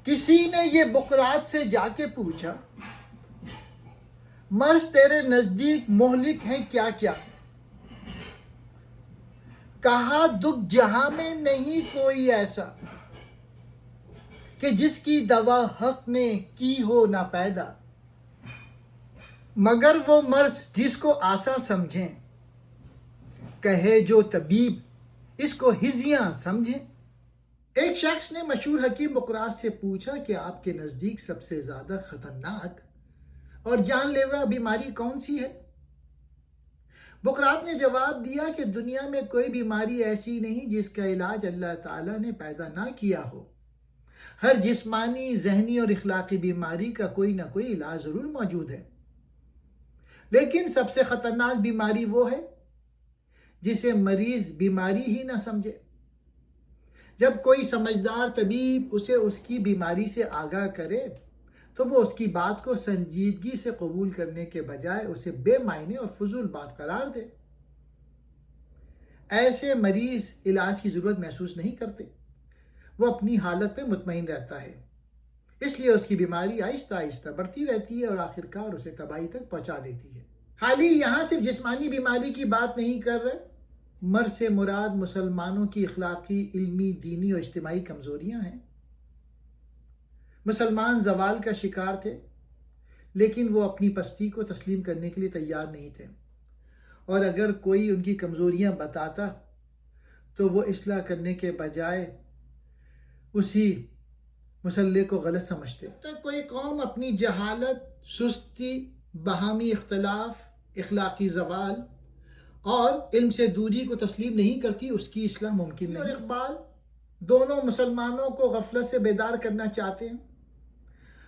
کسی نے یہ بقرات سے جا کے پوچھا، مرض تیرے نزدیک مہلک ہیں کیا کیا؟ کہا دکھ جہاں میں نہیں کوئی ایسا کہ جس کی دوا حق نے کی ہو نہ پیدا، مگر وہ مرض جس کو آسا سمجھیں، کہے جو طبیب اس کو ہزیاں سمجھیں۔ ایک شخص نے مشہور حکیم بقراط سے پوچھا کہ آپ کے نزدیک سب سے زیادہ خطرناک اور جان لیوا بیماری کون سی ہے؟ بقراط نے جواب دیا کہ دنیا میں کوئی بیماری ایسی نہیں جس کا علاج اللہ تعالیٰ نے پیدا نہ کیا ہو۔ ہر جسمانی، ذہنی اور اخلاقی بیماری کا کوئی نہ کوئی علاج ضرور موجود ہے، لیکن سب سے خطرناک بیماری وہ ہے جسے مریض بیماری ہی نہ سمجھے۔ جب کوئی سمجھدار طبیب اسے اس کی بیماری سے آگاہ کرے تو وہ اس کی بات کو سنجیدگی سے قبول کرنے کے بجائے اسے بے معنی اور فضول بات قرار دے۔ ایسے مریض علاج کی ضرورت محسوس نہیں کرتے، وہ اپنی حالت پہ مطمئن رہتا ہے، اس لیے اس کی بیماری آہستہ آہستہ بڑھتی رہتی ہے اور آخرکار اسے تباہی تک پہنچا دیتی ہے۔ حال ہی یہاں صرف جسمانی بیماری کی بات نہیں کر رہے، مرض سے مراد مسلمانوں کی اخلاقی، علمی، دینی اور اجتماعی کمزوریاں ہیں۔ مسلمان زوال کا شکار تھے، لیکن وہ اپنی پستی کو تسلیم کرنے کے لیے تیار نہیں تھے، اور اگر کوئی ان کی کمزوریاں بتاتا تو وہ اصلاح کرنے کے بجائے اسی مسئلے کو غلط سمجھتے۔ جب تک کوئی قوم اپنی جہالت، سستی، باہمی اختلاف، اخلاقی زوال اور علم سے دوری کو تسلیم نہیں کرتی، اس کی اصلاح ممکن نہیں۔ اور اقبال دونوں مسلمانوں کو غفلت سے بیدار کرنا چاہتے ہیں،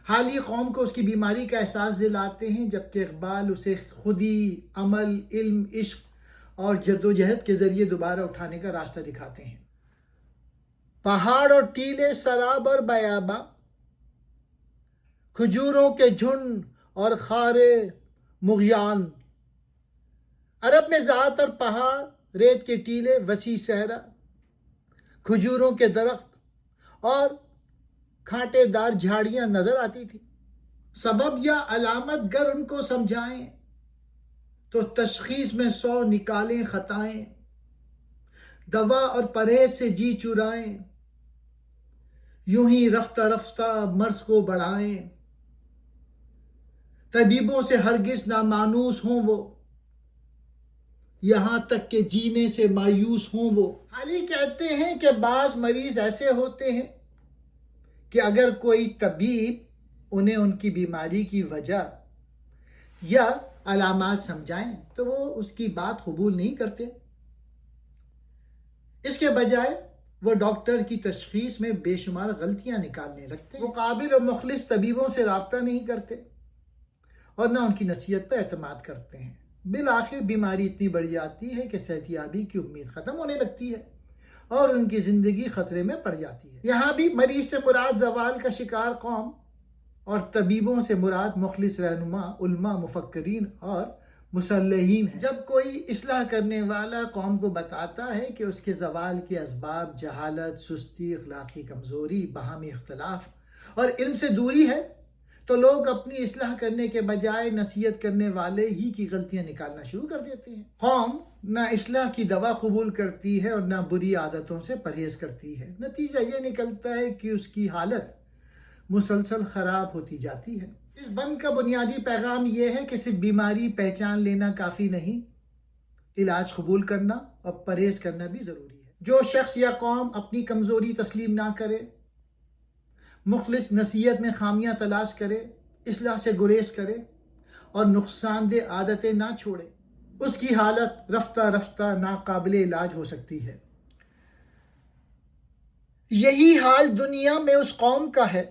حالی قوم کو اس کی بیماری کا احساس دلاتے ہیں، جبکہ اقبال اسے خودی، عمل، علم، عشق اور جدوجہد کے ذریعے دوبارہ اٹھانے کا راستہ دکھاتے ہیں۔ پہاڑ اور ٹیلے، سراب اور بیاباں، کھجوروں کے جھنڈ اور خارے مغیان، عرب میں ذات اور پہاڑ، ریت کے ٹیلے، وسیع صحرا، کھجوروں کے درخت اور کھانٹے دار جھاڑیاں نظر آتی تھی۔ سبب یا علامت گر ان کو سمجھائیں تو تشخیص میں 100 نکالیں خطائیں، دوا اور پرہیز سے جی چرائیں، یوں ہی رفتہ رفتہ مرض کو بڑھائیں، طبیبوں سے ہرگز نہ مانوس ہوں وہ، یہاں تک کہ جینے سے مایوس ہوں وہ۔ حالی کہتے ہیں کہ بعض مریض ایسے ہوتے ہیں کہ اگر کوئی طبیب انہیں ان کی بیماری کی وجہ یا علامات سمجھائیں تو وہ اس کی بات قبول نہیں کرتے، اس کے بجائے وہ ڈاکٹر کی تشخیص میں بے شمار غلطیاں نکالنے لگتے ہیں۔ وہ قابل اور مخلص طبیبوں سے رابطہ نہیں کرتے اور نہ ان کی نصیحت پر اعتماد کرتے ہیں۔ بالآخر بیماری اتنی بڑھ جاتی ہے کہ صحتیابی کی امید ختم ہونے لگتی ہے اور ان کی زندگی خطرے میں پڑ جاتی ہے۔ یہاں بھی مریض سے مراد زوال کا شکار قوم اور طبیبوں سے مراد مخلص رہنما، علماء، مفکرین اور مصلحین ہیں۔ جب کوئی اصلاح کرنے والا قوم کو بتاتا ہے کہ اس کے زوال کے اسباب جہالت، سستی، اخلاقی کمزوری، باہمی اختلاف اور علم سے دوری ہے، تو لوگ اپنی اصلاح کرنے کے بجائے نصیحت کرنے والے ہی کی غلطیاں نکالنا شروع کر دیتے ہیں۔ قوم نہ اصلاح کی دوا قبول کرتی ہے اور نہ بری عادتوں سے پرہیز کرتی ہے۔ نتیجہ یہ نکلتا ہے کہ اس کی حالت مسلسل خراب ہوتی جاتی ہے۔ اس بند کا بنیادی پیغام یہ ہے کہ صرف بیماری پہچان لینا کافی نہیں، علاج قبول کرنا اور پرہیز کرنا بھی ضروری ہے۔ جو شخص یا قوم اپنی کمزوری تسلیم نہ کرے، مخلص نصیحت میں خامیاں تلاش کرے، اصلاح سے گریز کرے اور نقصان دہ عادتیں نہ چھوڑے، اس کی حالت رفتہ رفتہ ناقابل علاج ہو سکتی ہے۔ یہی حال دنیا میں اس قوم کا ہے،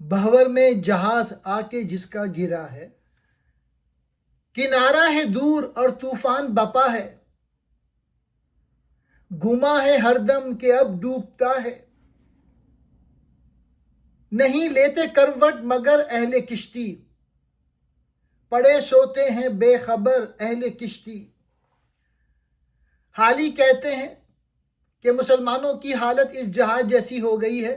بھنور میں جہاز آ کے جس کا گرا ہے، کنارہ ہے دور اور طوفان بپا ہے، گما ہے ہر دم کہ اب ڈوبتا ہے، نہیں لیتے کروٹ مگر اہل کشتی، پڑے سوتے ہیں بے خبر اہل کشتی۔ حالی کہتے ہیں کہ مسلمانوں کی حالت اس جہاز جیسی ہو گئی ہے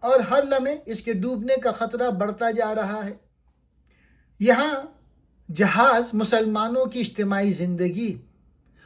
اور ہر لمحے اس کے ڈوبنے کا خطرہ بڑھتا جا رہا ہے۔ یہاں جہاز مسلمانوں کی اجتماعی زندگی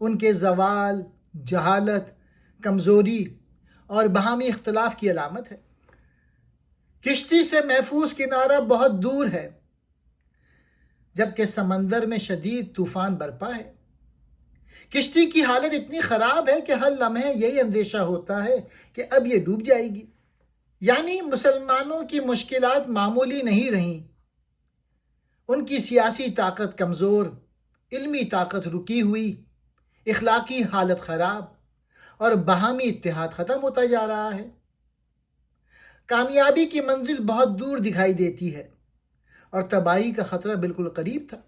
ان کے زوال، جہالت، کمزوری اور باہمی اختلاف کی علامت ہے۔ کشتی سے محفوظ کنارہ بہت دور ہے، جبکہ سمندر میں شدید طوفان برپا ہے۔ کشتی کی حالت اتنی خراب ہے کہ ہر لمحے یہی اندیشہ ہوتا ہے کہ اب یہ ڈوب جائے گی۔ یعنی مسلمانوں کی مشکلات معمولی نہیں رہیں۔ ان کی سیاسی طاقت کمزور، علمی طاقت رکی ہوئی، اخلاقی حالت خراب اور باہمی اتحاد ختم ہوتا جا رہا ہے۔ کامیابی کی منزل بہت دور دکھائی دیتی ہے اور تباہی کا خطرہ بالکل قریب تھا۔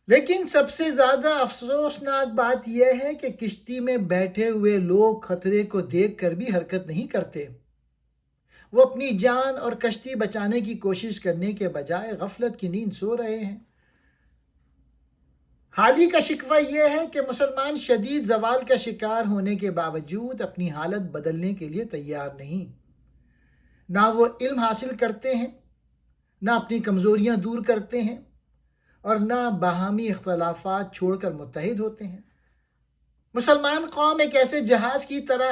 لیکن سب سے زیادہ افسوسناک بات یہ ہے کہ کشتی میں بیٹھے ہوئے لوگ خطرے کو دیکھ کر بھی حرکت نہیں کرتے۔ وہ اپنی جان اور کشتی بچانے کی کوشش کرنے کے بجائے غفلت کی نیند سو رہے ہیں۔ حال ہی کا شکوہ یہ ہے کہ مسلمان شدید زوال کا شکار ہونے کے باوجود اپنی حالت بدلنے کے لیے تیار نہیں۔ نہ وہ علم حاصل کرتے ہیں، نہ اپنی کمزوریاں دور کرتے ہیں اور نہ باہمی اختلافات چھوڑ کر متحد ہوتے ہیں۔ مسلمان قوم ایک ایسے جہاز کی طرح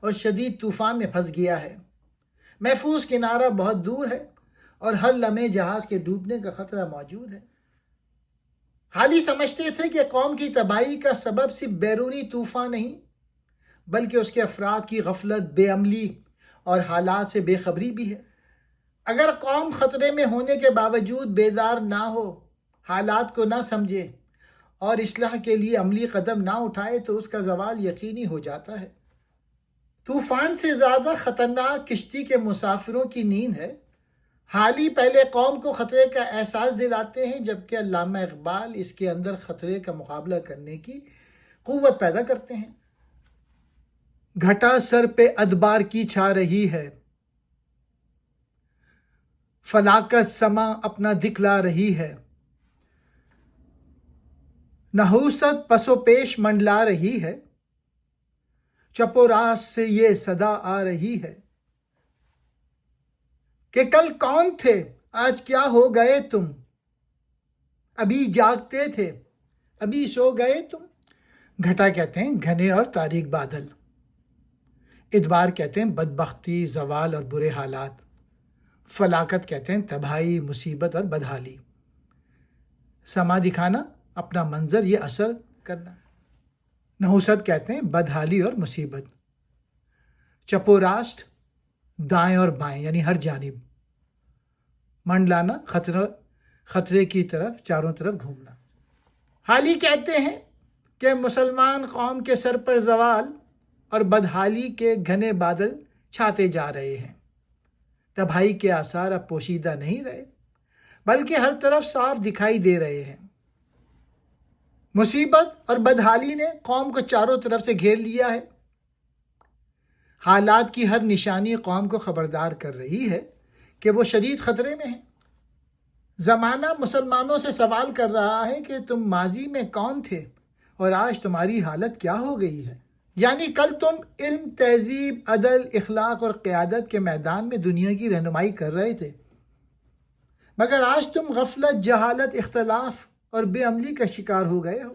اور شدید طوفان میں پھنس گیا ہے۔ محفوظ کنارہ بہت دور ہے اور ہر لمحے جہاز کے ڈوبنے کا خطرہ موجود ہے۔ حالی سمجھتے تھے کہ قوم کی تباہی کا سبب صرف بیرونی طوفان نہیں، بلکہ اس کے افراد کی غفلت، بے عملی اور حالات سے بے خبری بھی ہے۔ اگر قوم خطرے میں ہونے کے باوجود بیدار نہ ہو، حالات کو نہ سمجھے اور اصلاح کے لیے عملی قدم نہ اٹھائے تو اس کا زوال یقینی ہو جاتا ہے۔ طوفان سے زیادہ خطرناک کشتی کے مسافروں کی نیند ہے۔ حالی پہلے قوم کو خطرے کا احساس دلاتے ہیں، جبکہ علامہ اقبال اس کے اندر خطرے کا مقابلہ کرنے کی قوت پیدا کرتے ہیں۔ گھٹا سر پہ ادبار کی چھا رہی ہے، فلاکت سما اپنا دکھلا رہی ہے، نحوست پس و پیش منڈلا رہی ہے، چپ و راست سے یہ صدا آ رہی ہے کہ کل کون تھے آج کیا ہو گئے تم، ابھی جاگتے تھے ابھی سو گئے تم۔ گھٹا کہتے ہیں گھنے اور تاریک بادل، ادبار کہتے ہیں بدبختی، زوال اور برے حالات، فلاکت کہتے ہیں تباہی، مصیبت اور بدحالی، سما دکھانا، اپنا منظر، یہ اثر کرنا، نحوست کہتے ہیں بدحالی اور مصیبت، چپ و راست، دائیں اور بائیں یعنی ہر جانب، منڈلانا، خطرے کی طرف چاروں طرف گھومنا۔ حالی کہتے ہیں کہ مسلمان قوم کے سر پر زوال اور بدحالی کے گھنے بادل چھاتے جا رہے ہیں۔ تباہی کے آثار اب پوشیدہ نہیں رہے، بلکہ ہر طرف صاف دکھائی دے رہے ہیں۔ مصیبت اور بدحالی نے قوم کو چاروں طرف سے گھیر لیا ہے۔ حالات کی ہر نشانی قوم کو خبردار کر رہی ہے کہ وہ شدید خطرے میں ہے۔ زمانہ مسلمانوں سے سوال کر رہا ہے کہ تم ماضی میں کون تھے اور آج تمہاری حالت کیا ہو گئی ہے؟ یعنی کل تم علم، تہذیب، عدل، اخلاق اور قیادت کے میدان میں دنیا کی رہنمائی کر رہے تھے، مگر آج تم غفلت، جہالت، اختلاف اور بے عملی کا شکار ہو گئے ہو۔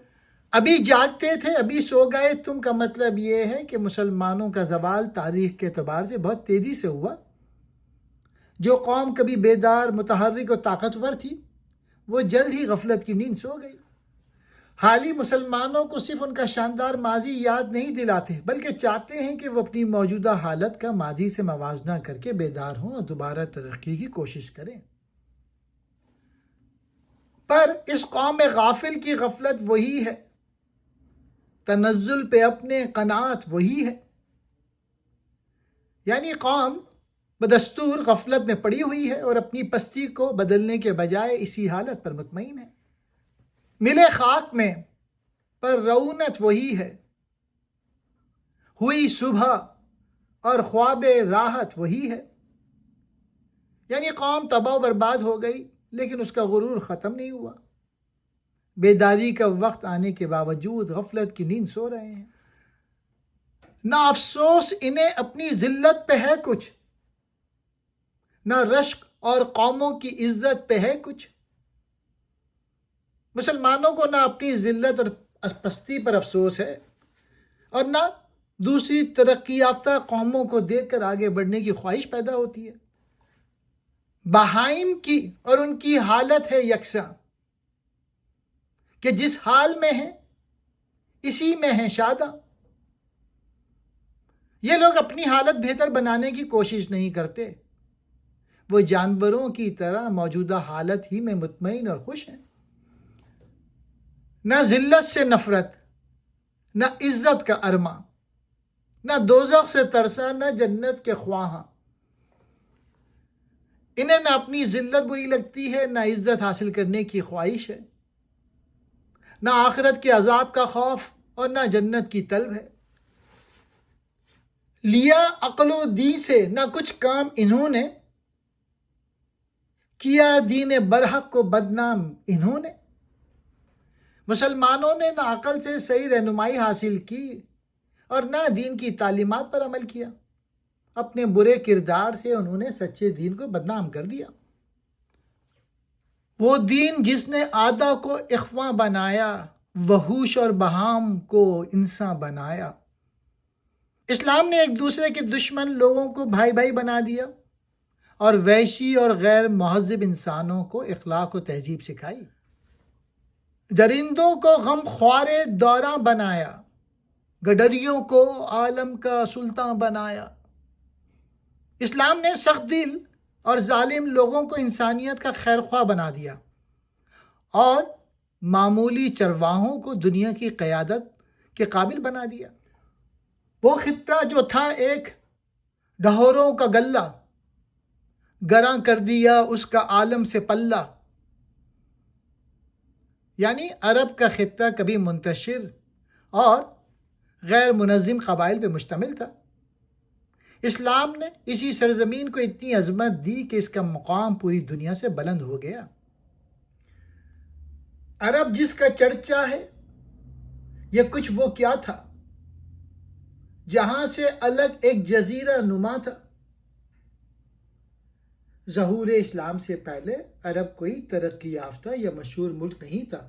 ابھی جاگتے تھے ابھی سو گئے تم کا مطلب یہ ہے کہ مسلمانوں کا زوال تاریخ کے اعتبار سے بہت تیزی سے ہوا۔ جو قوم کبھی بیدار، متحرک اور طاقتور تھی، وہ جلد ہی غفلت کی نیند سو گئی۔ حالی مسلمانوں کو صرف ان کا شاندار ماضی یاد نہیں دلاتے، بلکہ چاہتے ہیں کہ وہ اپنی موجودہ حالت کا ماضی سے موازنہ کر کے بیدار ہوں اور دوبارہ ترقی کی کوشش کریں۔ پر اس قوم غافل کی غفلت وہی ہے، تنزل پہ اپنے قناعت وہی ہے۔ یعنی قوم بدستور غفلت میں پڑی ہوئی ہے اور اپنی پستی کو بدلنے کے بجائے اسی حالت پر مطمئن ہے۔ ملے خاک میں پر رعونت وہی ہے، ہوئی صبح اور خواب راحت وہی ہے۔ یعنی قوم تباہ و برباد ہو گئی، لیکن اس کا غرور ختم نہیں ہوا. بیداری کا وقت آنے کے باوجود غفلت کی نیند سو رہے ہیں. نہ افسوس انہیں اپنی ذلت پہ ہے کچھ، نہ رشک اور قوموں کی عزت پہ ہے کچھ. مسلمانوں کو نہ اپنی ذلت اور پستی پر افسوس ہے اور نہ دوسری ترقی یافتہ قوموں کو دیکھ کر آگے بڑھنے کی خواہش پیدا ہوتی ہے. بہائم کی اور ان کی حالت ہے یکساں کہ جس حال میں ہیں اسی میں ہیں شاداں. یہ لوگ اپنی حالت بہتر بنانے کی کوشش نہیں کرتے، وہ جانوروں کی طرح موجودہ حالت ہی میں مطمئن اور خوش ہیں. نہ ذلت سے نفرت، نہ عزت کا ارماں، نہ دوزخ سے ترسا، نہ جنت کے خواہاں. انہیں نہ اپنی ذلت بری لگتی ہے، نہ عزت حاصل کرنے کی خواہش ہے، نہ آخرت کے عذاب کا خوف اور نہ جنت کی طلب ہے. لیا عقل و دین سے نہ کچھ کام انہوں نے، کیا دین برحق کو بدنام انہوں نے. مسلمانوں نے نہ عقل سے صحیح رہنمائی حاصل کی اور نہ دین کی تعلیمات پر عمل کیا. اپنے برے کردار سے انہوں نے سچے دین کو بدنام کر دیا. وہ دین جس نے آدھا کو اخواں بنایا، وحوش اور بہام کو انسان بنایا. اسلام نے ایک دوسرے کے دشمن لوگوں کو بھائی بھائی بنا دیا اور وحشی اور غیر مہذب انسانوں کو اخلاق و تہذیب سکھائی. درندوں کو غم خوارے دوراں بنایا، گڈریوں کو عالم کا سلطان بنایا. اسلام نے سخت دل اور ظالم لوگوں کو انسانیت کا خیر خواہ بنا دیا اور معمولی چرواہوں کو دنیا کی قیادت کے قابل بنا دیا. وہ خطہ جو تھا ایک ڈھوروں کا گلہ، گراں کر دیا اس کا عالم سے پلہ. یعنی عرب کا خطہ کبھی منتشر اور غیر منظم قبائل پہ مشتمل تھا. اسلام نے اسی سرزمین کو اتنی عظمت دی کہ اس کا مقام پوری دنیا سے بلند ہو گیا. عرب جس کا چرچا ہے یہ کچھ وہ کیا تھا جہاں سے الگ ایک جزیرہ نما تھا. ظہور اسلام سے پہلے عرب کوئی ترقی یافتہ یا مشہور ملک نہیں تھا.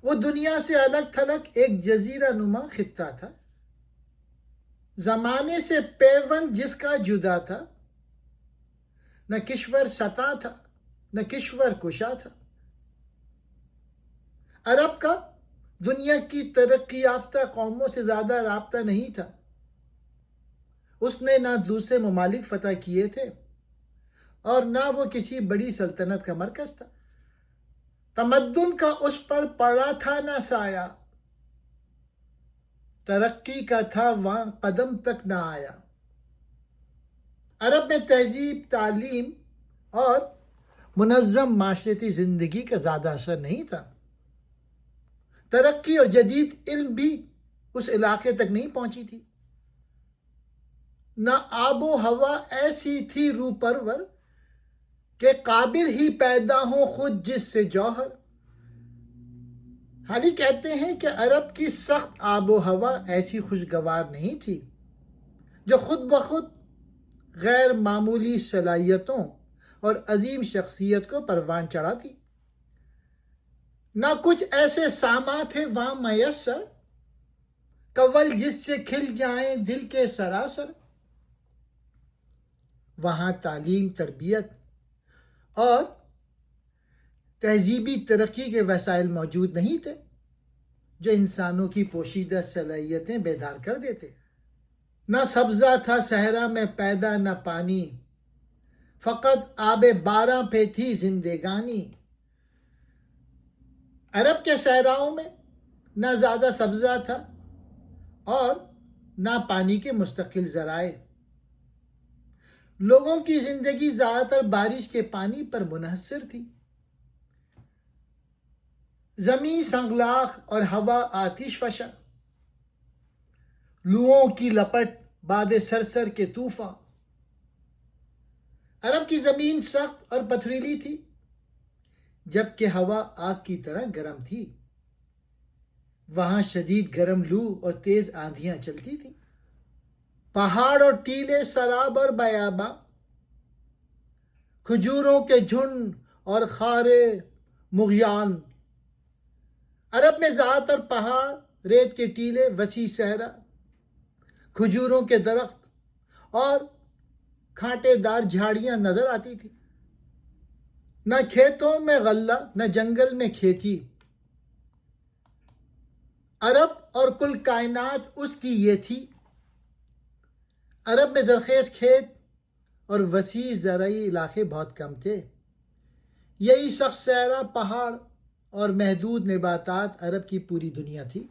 وہ دنیا سے الگ تھلگ ایک جزیرہ نما خطہ تھا، زمانے سے پیوند جس کا جدا تھا. نہ کشور ستا تھا نہ کشور کشا تھا. عرب کا دنیا کی ترقی یافتہ قوموں سے زیادہ رابطہ نہیں تھا. اس نے نہ دوسرے ممالک فتح کیے تھے اور نہ وہ کسی بڑی سلطنت کا مرکز تھا. تمدن کا اس پر پڑا تھا نہ سایہ، ترقی کا تھا وہاں قدم تک نہ آیا. عرب میں تہذیب، تعلیم اور منظم معاشرتی زندگی کا زیادہ اثر نہیں تھا. ترقی اور جدید علم بھی اس علاقے تک نہیں پہنچی تھی. نہ آب و ہوا ایسی تھی روح پرور کہ قابل ہی پیدا ہوں خود جس سے جوہر. حالی کہتے ہیں کہ عرب کی سخت آب و ہوا ایسی خوشگوار نہیں تھی جو خود بخود غیر معمولی صلاحیتوں اور عظیم شخصیت کو پروان چڑھاتی. نہ کچھ ایسے ساما تھے وہاں میسر، کول جس سے کھل جائیں دل کے سراسر. وہاں تعلیم، تربیت اور تہذیبی ترقی کے وسائل موجود نہیں تھے جو انسانوں کی پوشیدہ صلاحیتیں بیدار کر دیتے. نہ سبزہ تھا صحرا میں پیدا نہ پانی، فقط آب باراں پہ تھی زندگانی. عرب کے صحراؤں میں نہ زیادہ سبزہ تھا اور نہ پانی کے مستقل ذرائع. لوگوں کی زندگی زیادہ تر بارش کے پانی پر منحصر تھی. زمین سنگلاخ اور ہوا آتش فشاں، لوؤں کی لپٹ باد سرسر کے طوفاں. عرب کی زمین سخت اور پتھریلی تھی جبکہ ہوا آگ کی طرح گرم تھی. وہاں شدید گرم لو اور تیز آندھیاں چلتی تھیں. پہاڑ اور ٹیلے سراب اور بیاباں، کھجوروں کے جھنڈ اور خارے مغیان. عرب میں ذات اور پہاڑ، ریت کے ٹیلے، وسیع صحرا، کھجوروں کے درخت اور کھانٹے دار جھاڑیاں نظر آتی تھی. نہ کھیتوں میں غلہ، نہ جنگل میں کھیتی. عرب اور کل کائنات اس کی یہ تھی. عرب میں زرخیز کھیت اور وسیع زرعی علاقے بہت کم تھے. یہی سخت صحرا، پہاڑ اور محدود نباتات عرب کی پوری دنیا تھی.